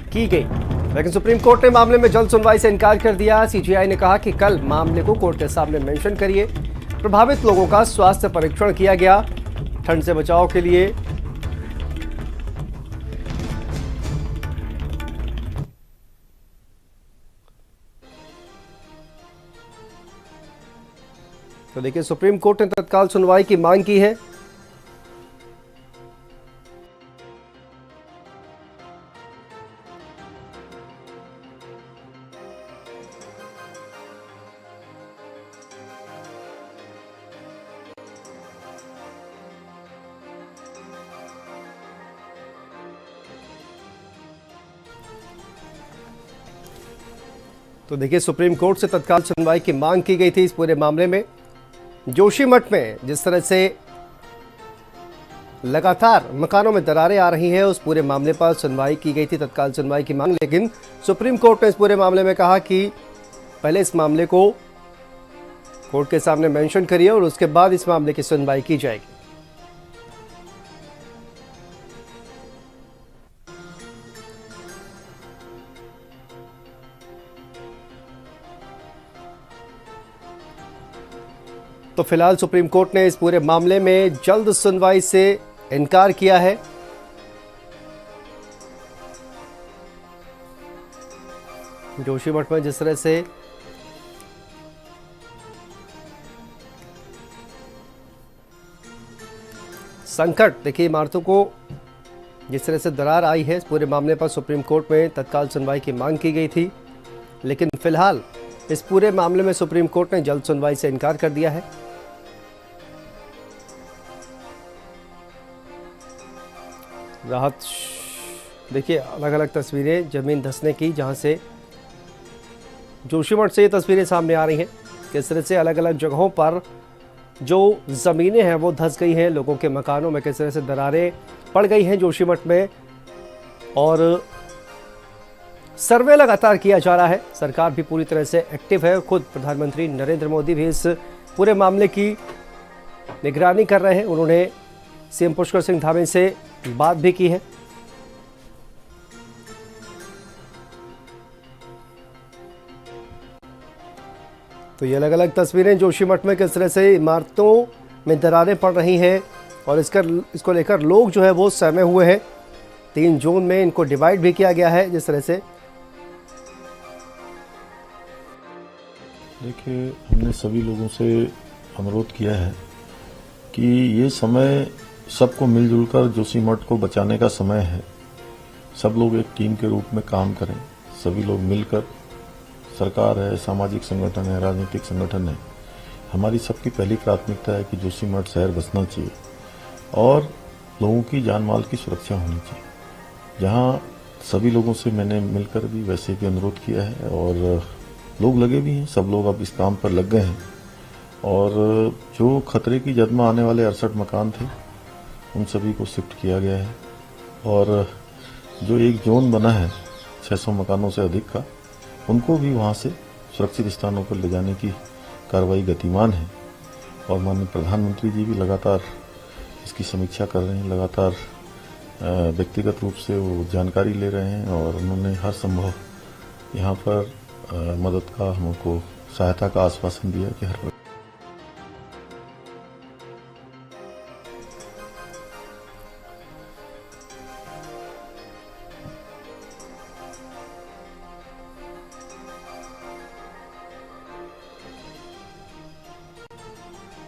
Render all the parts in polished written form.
की गई, लेकिन सुप्रीम कोर्ट ने मामले में जल्द सुनवाई से इनकार कर दिया। सीजेआई ने कहा कि कल मामले को कोर्ट के सामने मेंशन करिए। प्रभावित लोगों का स्वास्थ्य परीक्षण किया गया। ठंड से बचाव के लिए तो देखिए, सुप्रीम कोर्ट ने तत्काल सुनवाई की मांग की है। तो देखिए, सुप्रीम कोर्ट से तत्काल सुनवाई की मांग की गई थी इस पूरे मामले में। जोशीमठ में जिस तरह से लगातार मकानों में दरारें आ रही हैं, उस पूरे मामले पर सुनवाई की गई थी, तत्काल सुनवाई की मांग। लेकिन सुप्रीम कोर्ट ने इस पूरे मामले में कहा कि पहले इस मामले को कोर्ट के सामने मेंशन करिए और उसके बाद इस मामले की सुनवाई की जाएगी। तो फिलहाल सुप्रीम कोर्ट ने इस पूरे मामले में जल्द सुनवाई से इनकार किया है। जोशीमठ में जिस तरह से संकट, देखिए इमारतों को जिस तरह से दरार आई है, इस पूरे मामले पर सुप्रीम कोर्ट में तत्काल सुनवाई की मांग की गई थी। लेकिन फिलहाल इस पूरे मामले में सुप्रीम कोर्ट ने जल्द सुनवाई से इनकार कर दिया है। राहत, देखिए अलग अलग तस्वीरें जमीन धंसने की, जहां से जोशीमठ से ये तस्वीरें सामने आ रही हैं। किस तरह से अलग अलग जगहों पर जो ज़मीनें हैं वो धंस गई हैं, लोगों के मकानों में किस तरह से दरारें पड़ गई हैं जोशीमठ में। और सर्वे लगातार किया जा रहा है, सरकार भी पूरी तरह से एक्टिव है। खुद प्रधानमंत्री नरेंद्र मोदी भी इस पूरे मामले की निगरानी कर रहे हैं। उन्होंने सीएम पुष्कर सिंह धामी से बात भी की है। तो ये अलग अलग तस्वीरें जोशीमठ में किस तरह से इमारतों में दरारें पड़ रही हैं और इसको लेकर लोग जो है वो सहमे हुए हैं। 3 जोन में इनको डिवाइड भी किया गया है जिस तरह से। देखिए, हमने सभी लोगों से अनुरोध किया है कि ये समय सबको मिलजुल कर जोशीमठ को बचाने का समय है। सब लोग एक टीम के रूप में काम करें, सभी लोग मिलकर, सरकार है, सामाजिक संगठन है, राजनीतिक संगठन है, हमारी सबकी पहली प्राथमिकता है कि जोशीमठ शहर बचना चाहिए और लोगों की जान माल की सुरक्षा होनी चाहिए। जहां सभी लोगों से मैंने मिलकर भी वैसे भी अनुरोध किया है और लोग लगे भी हैं, सब लोग अब इस काम पर लग गए हैं। और जो खतरे की जद में आने वाले 68 मकान थे उन सभी को शिफ्ट किया गया है और जो एक जोन बना है 600 मकानों से अधिक का, उनको भी वहां से सुरक्षित स्थानों पर ले जाने की कार्रवाई गतिमान है। और माननीय प्रधानमंत्री जी भी लगातार इसकी समीक्षा कर रहे हैं, लगातार व्यक्तिगत रूप से वो जानकारी ले रहे हैं और उन्होंने हर संभव यहाँ पर मदद का, हमको सहायता का आश्वासन दिया कि हर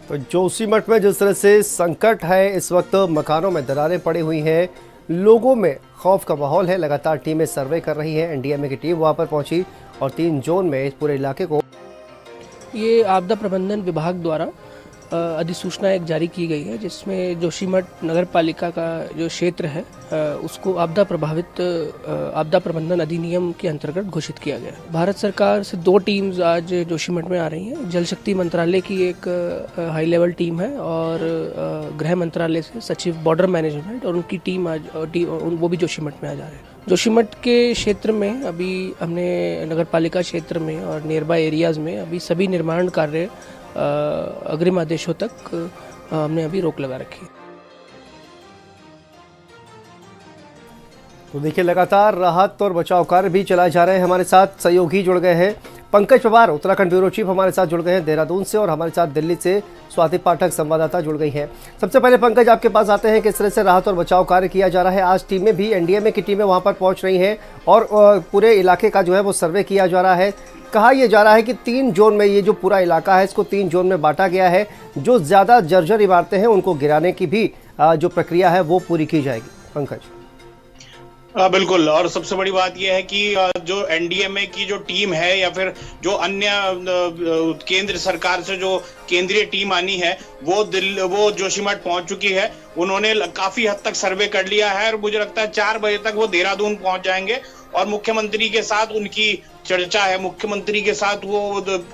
तो जोशीमठ में जिस तरह से संकट है, इस वक्त मकानों में दरारें पड़ी हुई हैं, लोगों में खौफ का माहौल है। लगातार टीमें सर्वे कर रही हैं। एनडीएमए की टीम वहां पर पहुंची और 3 जोन में इस पूरे इलाके को, ये आपदा प्रबंधन विभाग द्वारा अधिसूचना एक जारी की गई है, जिसमें जोशीमठ नगर पालिका का जो क्षेत्र है उसको आपदा प्रबंधन अधिनियम के अंतर्गत घोषित किया गया है। भारत सरकार से 2 टीम्स आज जोशीमठ में आ रही हैं। जल शक्ति मंत्रालय की एक हाई लेवल टीम है और गृह मंत्रालय से सचिव बॉर्डर मैनेजमेंट और उनकी टीम आज वो भी जोशीमठ में आ जा रहे हैं। जोशीमठ के क्षेत्र में अभी हमने नगर पालिका क्षेत्र में और नियर बाय एरियाज में अभी सभी निर्माण कार्य अग्रिम आदेशों तक हमने अभी रोक लगा रखी है। तो देखिए लगातार राहत और बचाव कार्य भी चलाए जा रहे हैं। हमारे साथ सहयोगी जुड़ गए हैं, पंकज पवार उत्तराखंड ब्यूरो चीफ हमारे साथ जुड़ गए हैं देहरादून से, और हमारे साथ दिल्ली से स्वाति पाठक संवाददाता जुड़ गई हैं। सबसे पहले पंकज आपके पास आते हैं, किस तरह से राहत और बचाव कार्य किया जा रहा है? आज टीमें भी एनडीएमए की टीमें वहां पर पहुंच रही हैं और पूरे इलाके का जो है वो सर्वे किया जा रहा है। कहा यह जा रहा है कि 3 जोन में ये जो पूरा इलाका है इसको 3 जोन में बांटा गया है। जो ज़्यादा जर्जर इमारतें हैं उनको गिराने की भी जो प्रक्रिया है वो पूरी की जाएगी। पंकज बिल्कुल, और सबसे बड़ी बात यह है कि जो एनडीएमए की जो टीम है या फिर जो अन्य केंद्र सरकार से जो केंद्रीय टीम आनी है वो जोशीमठ पहुंच चुकी है। उन्होंने काफी हद तक सर्वे कर लिया है और मुझे लगता है 4 बजे तक वो देहरादून पहुंच जाएंगे और मुख्यमंत्री के साथ उनकी चर्चा है। मुख्यमंत्री के साथ वो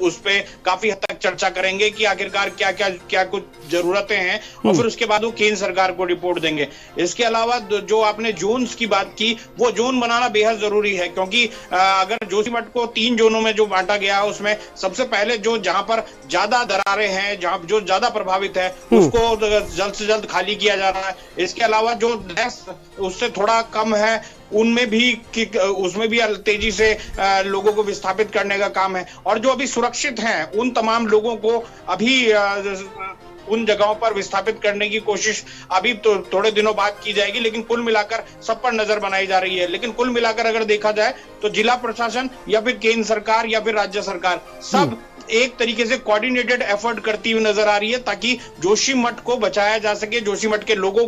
उस पे काफी हद तक चर्चा करेंगे कि आखिरकार क्या कुछ जरूरतें हैं और फिर उसके बाद वो केंद्र सरकार को रिपोर्ट देंगे। इसके अलावा जो आपने जोन्स की बात की, वो जोन बनाना बेहद जरूरी है, क्योंकि अगर जोशीमठ को 3 जोनों में जो बांटा गया है उसमें सबसे पहले जो जहां पर ज्यादा दरारें हैं, जहां जो ज्यादा प्रभावित है उसको जल्द से जल्द खाली किया जा रहा है। इसके अलावा जो उससे थोड़ा कम है उसमें भी तेजी से लोगों को विस्थापित करने का काम है, और जो अभी सुरक्षित हैं उन तमाम लोगों को अभी उन जगहों पर विस्थापित करने की कोशिश अभी तो थोड़े दिनों बाद की जाएगी, लेकिन कुल मिलाकर सब पर नजर बनाई जा रही है। लेकिन कुल मिलाकर अगर देखा जाए तो जिला प्रशासन या फिर केंद्र सरकार या फिर राज्य सरकार सब एक तरीके से कोऑर्डिनेटेड एफर्ट करती हुई नजर आ रही है ताकि जोशीमठ को बचाया जा सके, जोशीमठ के लोगों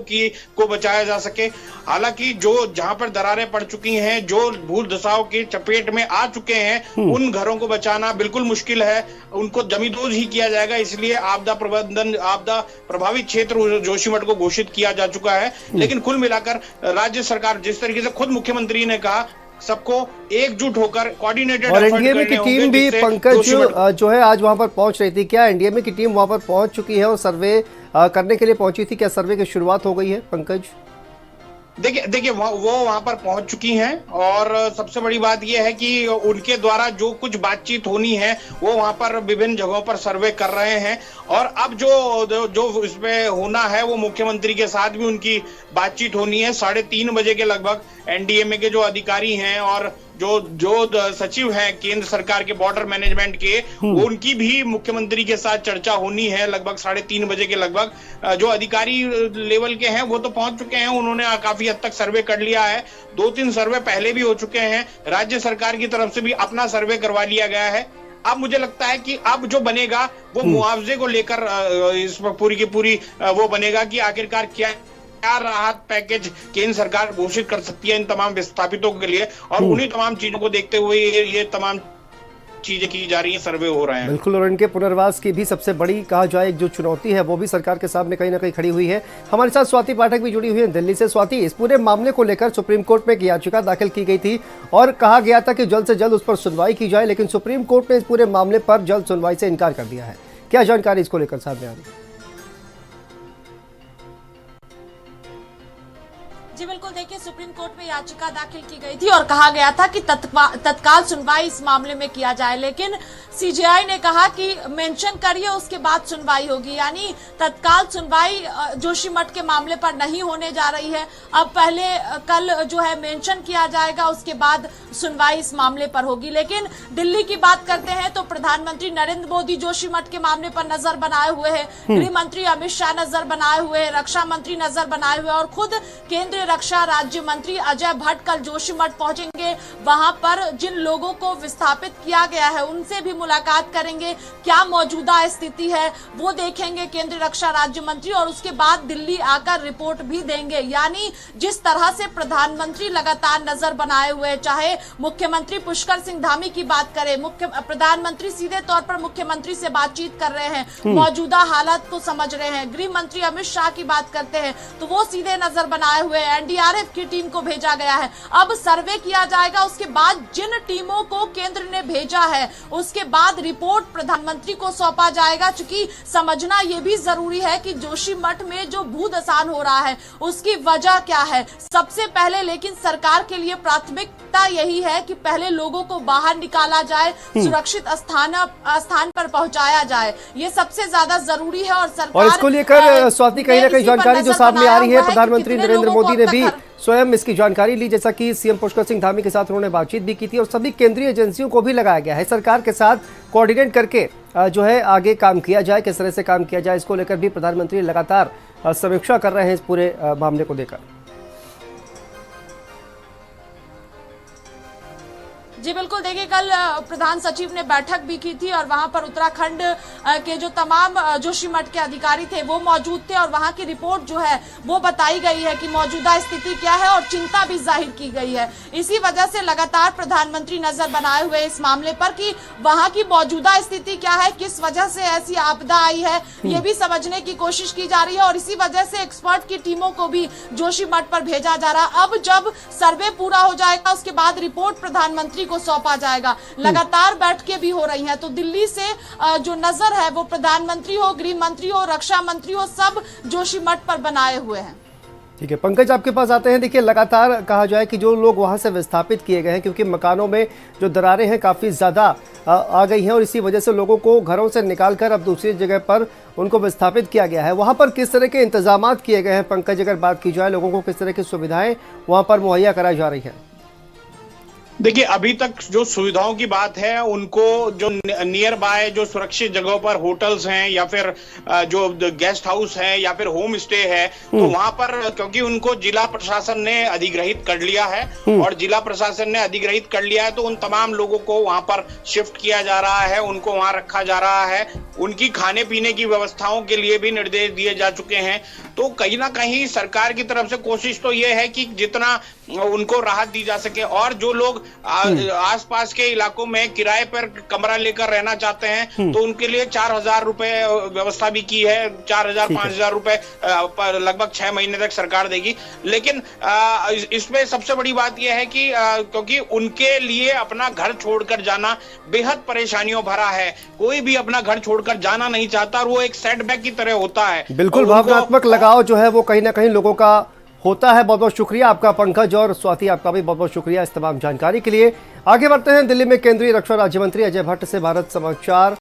को बचाया जा सके। हालांकि जो जहां पर दरारें पड़ चुकी हैं, जो भूल धसाव की चपेट में आ चुके हैं, उन घरों को बचाना बिल्कुल मुश्किल है, उनको जमींदोज ही किया जाएगा। इसलिए आपदा प्रभावित क्षेत्र जोशीमठ को घोषित किया जा चुका है। लेकिन कुल मिलाकर राज्य सरकार जिस तरीके से खुद मुख्यमंत्री ने कहा, सबको एकजुट होकर कोऑर्डिनेटेड और एनडीएमए की टीम भी पंकज जो है आज वहां पर पहुंच रही थी। क्या एनडीएमए की टीम वहां पर पहुंच चुकी है और सर्वे करने के लिए पहुंची थी? क्या सर्वे की शुरुआत हो गई है पंकज? देखिए वो वहां पर पहुंच चुकी हैं और सबसे बड़ी बात यह है कि उनके द्वारा जो कुछ बातचीत होनी है वो वहां पर विभिन्न जगहों पर सर्वे कर रहे हैं। और अब जो इसमें होना है वो मुख्यमंत्री के साथ भी उनकी बातचीत होनी है। 3:30 बजे के लगभग एनडीएमए के जो अधिकारी हैं और जो सचिव हैं केंद्र सरकार के बॉर्डर मैनेजमेंट के, उनकी भी मुख्यमंत्री के साथ चर्चा होनी है लगभग 3:30 बजे के लगभग। जो अधिकारी लेवल के हैं वो तो पहुंच चुके हैं, उन्होंने काफी हद तक सर्वे कर लिया है। 2-3 सर्वे पहले भी हो चुके हैं, राज्य सरकार की तरफ से भी अपना सर्वे करवा लिया गया है। अब मुझे लगता है कि अब जो बनेगा वो मुआवजे को लेकर इस पूरी की पूरी वो बनेगा कि आखिरकार क्या राहत पैकेज केंद्र सरकार घोषित कर सकती है इन तमाम विस्थापितों के लिए, और उन्हीं तमाम चीजों को देखते हुए ये तमाम चीजें की जा रही है, सर्वे हो रहे हैं। बिल्कुल, और इनके पुनर्वास की भी सबसे बड़ी कहा जाए जो चुनौती है वो भी सरकार के सामने कहीं ना कहीं खड़ी हुई है। हमारे साथ स्वाति पाठक भी जुड़ी हुई है दिल्ली से। स्वाति, इस पूरे मामले को लेकर सुप्रीम कोर्ट में एक याचिका दाखिल की गई थी और कहा गया था कि जल्द से जल्द उस पर सुनवाई की जाए, लेकिन सुप्रीम कोर्ट ने इस पूरे मामले पर जल्द सुनवाई से इनकार कर दिया है। क्या जानकारी इसको लेकर सामने आ रही है? जी बिल्कुल, देखिए सुप्रीम कोर्ट में याचिका दाखिल की गई थी और कहा गया था कि तत्काल सुनवाई इस मामले में किया जाए, लेकिन सीजेआई ने कहा कि मेंशन करिए उसके बाद सुनवाई होगी, यानी तत्काल सुनवाई जोशीमठ के मामले पर नहीं होने जा रही है। अब पहले कल जो है मेंशन किया जाएगा, उसके बाद सुनवाई इस मामले पर होगी। लेकिन दिल्ली की बात करते हैं तो प्रधानमंत्री नरेंद्र मोदी जोशीमठ के मामले पर नजर बनाए हुए हैं, गृह मंत्री अमित शाह नजर बनाए हुए हैं, रक्षा मंत्री नजर बनाए हुए और खुद केंद्रीय रक्षा राज्य मंत्री अजय भट्ट कल जोशीमठ पहुंचेंगे। वहां पर जिन लोगों को विस्थापित किया गया है उनसे भी मुलाकात करेंगे, क्या मौजूदा स्थिति है वो देखेंगे केंद्रीय रक्षा राज्य मंत्री, और उसके बाद दिल्ली आकर रिपोर्ट भी देंगे। यानी जिस तरह से प्रधानमंत्री लगातार नजर बनाए हुए, चाहे मुख्यमंत्री पुष्कर सिंह धामी की बात करें, प्रधानमंत्री सीधे तौर पर मुख्यमंत्री से बातचीत कर रहे हैं, मौजूदा हालत को समझ रहे हैं। गृह मंत्री अमित शाह की बात करते हैं तो वो सीधे नजर बनाए हुए, एनडीआरएफ की टीम को भेजा गया है। अब सर्वे किया जाएगा, उसके बाद जिन टीमों को केंद्र ने भेजा है उसके बाद रिपोर्ट प्रधानमंत्री को सौंपा जाएगा। चूंकि समझना यह भी जरूरी है कि जोशीमठ में जो भूधसान हो रहा है उसकी वजह क्या है सबसे पहले, लेकिन सरकार के लिए प्राथमिकता यही है कि पहले लोगों को बाहर निकाला जाए, सुरक्षित स्थान पर पहुंचाया जाए, ये सबसे ज्यादा जरूरी है। और सरकार और इसको लेकर स्वाति कहीं ना कहीं जानकारी जो सामने आ रही है, प्रधानमंत्री नरेंद्र मोदी ने भी स्वयं इसकी जानकारी ली। जैसा कि सीएम पुष्कर सिंह धामी के साथ उन्होंने बातचीत भी की थी और सभी केंद्रीय एजेंसियों को भी लगाया गया है सरकार के साथ कोऑर्डिनेट करके जो है आगे काम किया जाए, किस तरह से काम किया जाए, इसको लेकर भी प्रधानमंत्री लगातार समीक्षा कर रहे हैं इस पूरे मामले को लेकर। जी बिल्कुल, देखिए कल प्रधान सचिव ने बैठक भी की थी और वहां पर उत्तराखंड के जो तमाम जोशीमठ के अधिकारी थे वो मौजूद थे और वहां की रिपोर्ट जो है वो बताई गई है कि मौजूदा स्थिति क्या है और चिंता भी जाहिर की गई है। इसी वजह से लगातार प्रधानमंत्री नजर बनाए हुए इस मामले पर कि वहां की मौजूदा स्थिति क्या है, किस वजह से ऐसी आपदा आई है, ये भी समझने की कोशिश की जा रही है और इसी वजह से एक्सपर्ट की टीमों को भी जोशीमठ पर भेजा जा रहा है। अब जब सर्वे पूरा हो जाएगा उसके बाद रिपोर्ट प्रधानमंत्री को सौंपा जाएगा। लगातार बैठकें भी हो रही हैं, तो दिल्ली से जो नजर है वो प्रधानमंत्री हो, गृह मंत्री हो, रक्षा मंत्री हो, सब जोशीमठ पर बनाए हुए हैं। ठीक है पंकज, आपके पास आते हैं। देखिए लगातार कहा जाए कि जो लोग वहां से विस्थापित किए गए हैं क्योंकि मकानों में जो दरारें हैं काफ़ी ज़्यादा आ गई हैं और इसी वजह से लोगों को घरों से निकालकर अब दूसरी जगह पर उनको विस्थापित किया गया है। वहां पर किस तरह के इंतजाम किए गए हैं पंकज, अगर बात की जाए लोगों को किस तरह की सुविधाएं वहां पर मुहैया कराई जा रही हैं? देखिए अभी तक जो सुविधाओं की बात है उनको जो नियर बाय जो सुरक्षित जगहों पर होटल्स हैं या फिर जो गेस्ट हाउस है या फिर होम स्टे है तो वहां पर क्योंकि उनको जिला प्रशासन ने अधिग्रहित कर लिया है और जिला प्रशासन ने अधिग्रहित कर लिया है तो उन तमाम लोगों को वहां पर शिफ्ट किया जा रहा है, उनको वहां रखा जा रहा है। उनकी खाने पीने की व्यवस्थाओं के लिए भी निर्देश दिए जा चुके हैं। तो कहीं ना कहीं सरकार की तरफ से कोशिश तो ये है कि जितना उनको राहत दी जा सके और जो लोग आसपास के इलाकों में किराए पर कमरा लेकर रहना चाहते हैं तो उनके लिए 4,000 रुपए व्यवस्था भी की है। 4,000 5,000 रुपए लगभग 6 महीने तक सरकार देगी। लेकिन इसमें सबसे बड़ी बात यह है कि क्योंकि उनके लिए अपना घर छोड़कर जाना बेहद परेशानियों भरा है। कोई भी अपना घर छोड़कर जाना नहीं चाहता और वो एक सेटबैक की तरह होता है। बिल्कुल, भावनात्मक लगाव जो है वो कहीं ना कहीं लोगों का होता है। बहुत बहुत शुक्रिया आपका पंकज और स्वाति, आपका भी बहुत बहुत शुक्रिया इस तमाम जानकारी के लिए। आगे बढ़ते हैं, दिल्ली में केंद्रीय रक्षा राज्य मंत्री अजय भट्ट से भारत समाचार